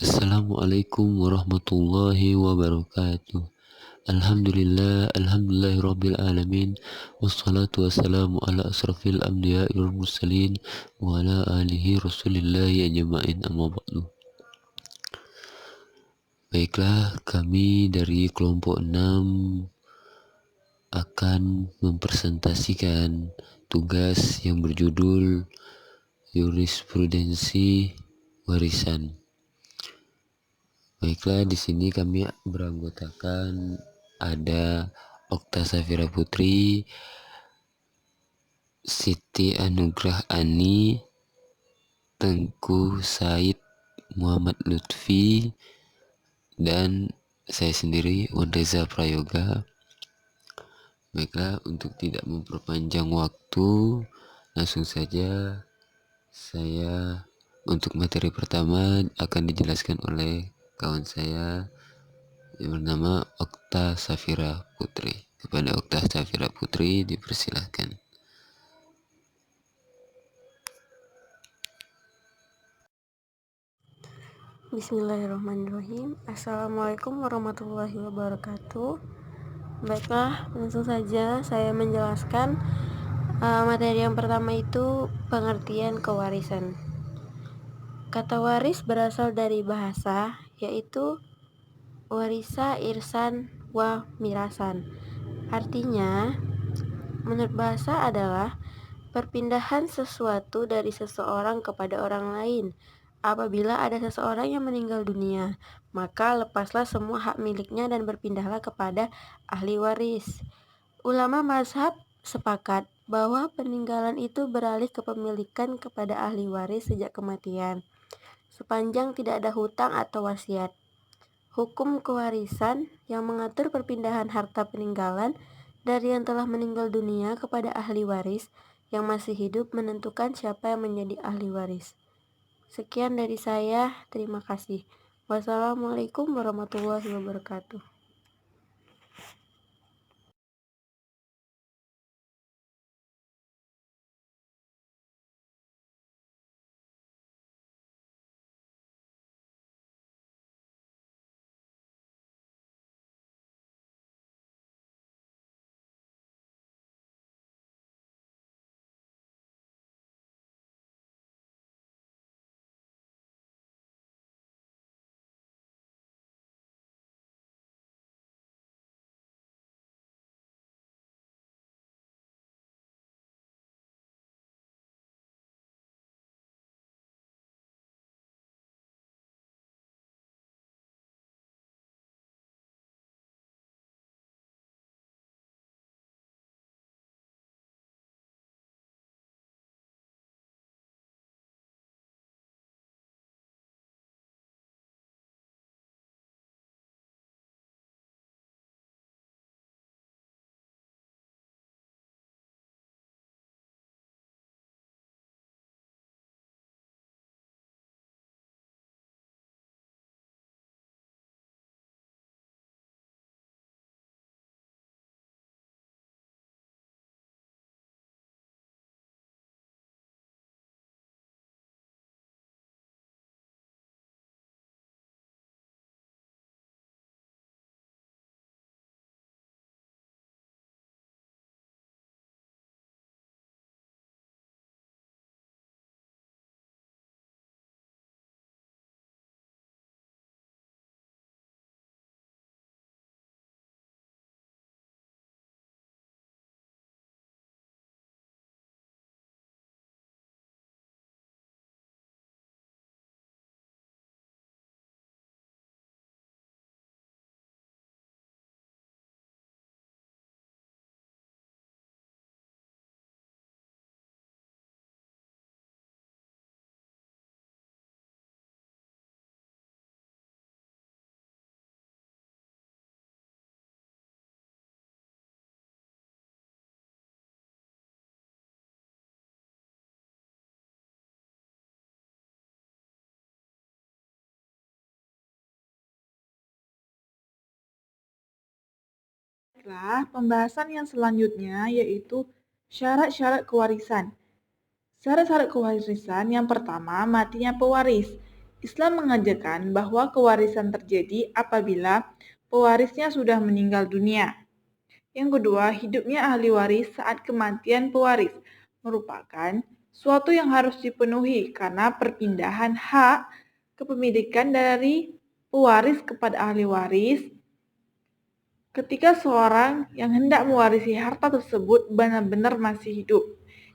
Assalamualaikum warahmatullahi wabarakatuh. Alhamdulillah rabbil alamin. Wassalatu wassalamu ala asrafil anbiya'i wal mursalin wa ala alihi rasulillahi ajma'in, amma ba'du. Baiklah, kami dari kelompok 6 akan mempresentasikan tugas yang berjudul Jurisprudensi Warisan. Baiklah, di sini kami beranggotakan ada Okta Safira Putri, Siti Anugrah Ani, Tengku Said Muhammad Lutfi, dan saya sendiri, Wandeza Prayoga. Baiklah, untuk tidak memperpanjang waktu, langsung saja saya untuk materi pertama akan dijelaskan oleh kawan saya yang bernama Okta Safira Putri. Kepada Okta Safira Putri dipersilahkan. Bismillahirrahmanirrahim. Assalamualaikum warahmatullahi wabarakatuh. Baiklah, langsung saja saya menjelaskan materi yang pertama, itu pengertian kewarisan. Kata waris berasal dari bahasa, yaitu warisa irsan wa mirasan. Artinya, menurut bahasa adalah perpindahan sesuatu dari seseorang kepada orang lain. Apabila ada seseorang yang meninggal dunia, maka lepaslah semua hak miliknya dan berpindahlah kepada ahli waris. Ulama mazhab sepakat bahwa peninggalan itu beralih kepemilikan kepada ahli waris sejak kematian, sepanjang tidak ada hutang atau wasiat. Hukum kewarisan yang mengatur perpindahan harta peninggalan dari yang telah meninggal dunia kepada ahli waris yang masih hidup menentukan siapa yang menjadi ahli waris. Sekian dari saya, terima kasih. Wassalamualaikum warahmatullahi wabarakatuh. Baiklah, pembahasan yang selanjutnya yaitu syarat-syarat kewarisan. Syarat-syarat kewarisan yang pertama, matinya pewaris. Islam mengajarkan bahwa kewarisan terjadi apabila pewarisnya sudah meninggal dunia. Yang kedua, hidupnya ahli waris saat kematian pewaris merupakan suatu yang harus dipenuhi karena perpindahan hak kepemilikan dari pewaris kepada ahli waris ketika seorang yang hendak mewarisi harta tersebut benar-benar masih hidup.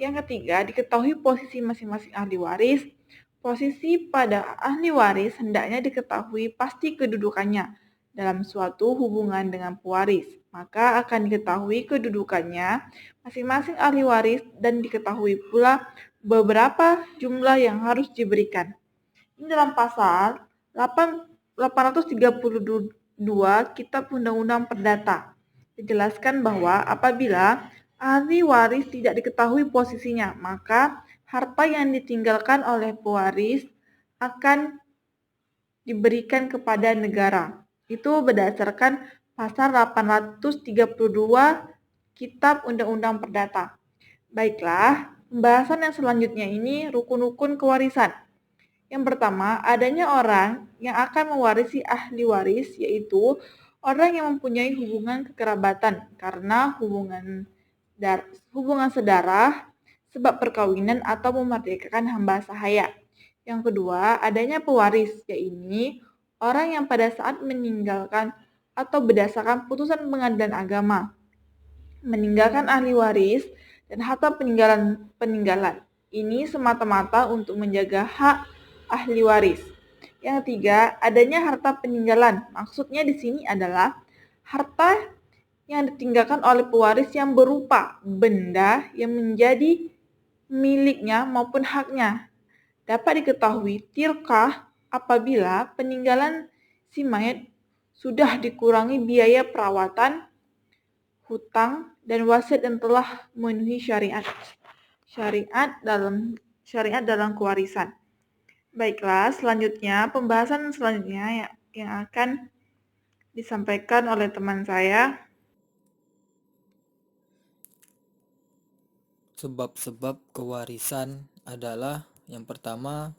Yang ketiga, diketahui posisi masing-masing ahli waris. Posisi pada ahli waris hendaknya diketahui pasti kedudukannya dalam suatu hubungan dengan pewaris. Maka akan diketahui kedudukannya masing-masing ahli waris dan diketahui pula beberapa jumlah yang harus diberikan. Ini dalam pasal 832 Kitab Undang-Undang Perdata. Dijelaskan bahwa apabila ahli waris tidak diketahui posisinya, maka harta yang ditinggalkan oleh pewaris akan diberikan kepada negara. Itu berdasarkan pasal 832 Kitab Undang-Undang Perdata. Baiklah, pembahasan yang selanjutnya ini rukun-rukun kewarisan. Yang pertama, adanya orang yang akan mewarisi ahli waris, yaitu orang yang mempunyai hubungan kekerabatan karena hubungan sedarah, sebab perkawinan atau memerdekakan hamba sahaya. Yang kedua, adanya pewaris, yaitu orang yang pada saat meninggalkan atau berdasarkan putusan pengadilan agama meninggalkan ahli waris dan harta peninggalan. Ini semata-mata untuk menjaga hak ahli waris. Yang ketiga, adanya harta peninggalan. Maksudnya di sini adalah harta yang ditinggalkan oleh pewaris yang berupa benda yang menjadi miliknya maupun haknya. Dapat diketahui tirkah apabila peninggalan si mayat sudah dikurangi biaya perawatan, hutang, dan wasiat yang telah memenuhi syariat dalam kewarisan. Baiklah, selanjutnya pembahasan selanjutnya yang akan disampaikan oleh teman saya. Sebab-sebab kewarisan adalah yang pertama,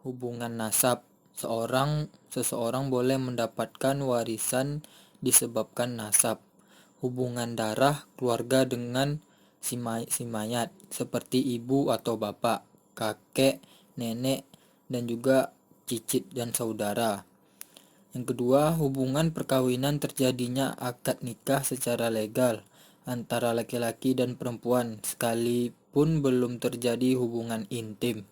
hubungan nasab. Seseorang boleh mendapatkan warisan disebabkan nasab. Hubungan darah keluarga dengan si mayat seperti ibu atau bapak, kakek, nenek, dan juga cicit dan saudara. Yang kedua, hubungan perkawinan terjadinya akad nikah secara legal antara laki-laki dan perempuan sekalipun belum terjadi hubungan intim.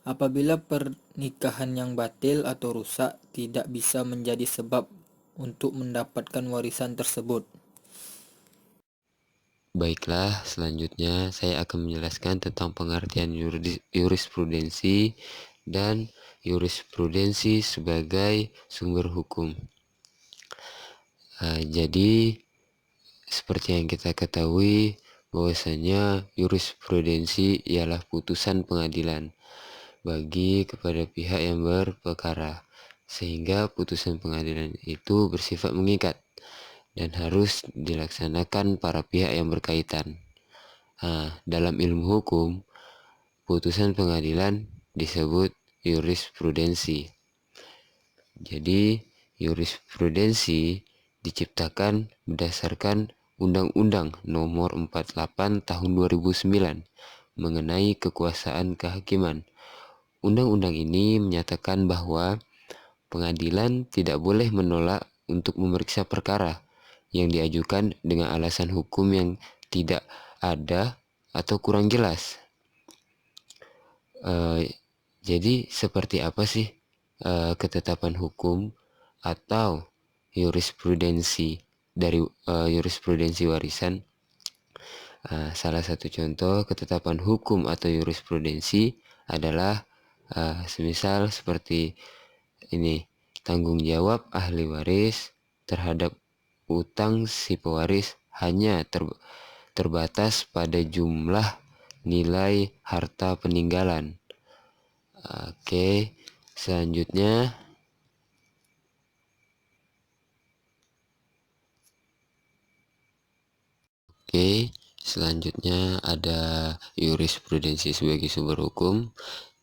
Apabila pernikahan yang batil atau rusak tidak bisa menjadi sebab untuk mendapatkan warisan tersebut. Baiklah, selanjutnya saya akan menjelaskan tentang pengertian jurisprudensi dan jurisprudensi sebagai sumber hukum. Jadi, seperti yang kita ketahui, bahwasanya jurisprudensi ialah putusan pengadilan bagi kepada pihak yang berperkara, sehingga putusan pengadilan itu bersifat mengikat dan harus dilaksanakan para pihak yang berkaitan. Dalam ilmu hukum, putusan pengadilan disebut jurisprudensi. Jadi, jurisprudensi diciptakan berdasarkan Undang-Undang Nomor 48 Tahun 2009 mengenai kekuasaan kehakiman. Undang-undang ini menyatakan bahwa pengadilan tidak boleh menolak untuk memeriksa perkara yang diajukan dengan alasan hukum yang tidak ada atau kurang jelas. Jadi seperti apa sih ketetapan hukum atau jurisprudensi dari jurisprudensi warisan? Salah satu contoh ketetapan hukum atau jurisprudensi adalah semisal seperti ini, tanggung jawab ahli waris terhadap utang si pewaris hanya terbatas pada jumlah nilai harta peninggalan. Oke, selanjutnya ada jurisprudensi sebagai sumber hukum.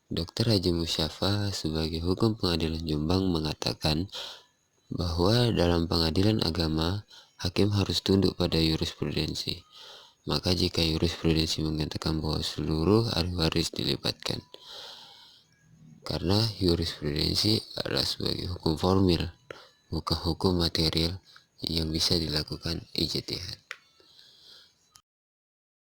Dr. Haji Musyafa sebagai hukum pengadilan Jombang mengatakan bahwa dalam pengadilan agama, hakim harus tunduk pada jurisprudensi. Maka jika jurisprudensi mengatakan bahwa seluruh ahli waris dilibatkan, karena jurisprudensi adalah sebagai hukum formil, bukan hukum material yang bisa dilakukan ijtihad.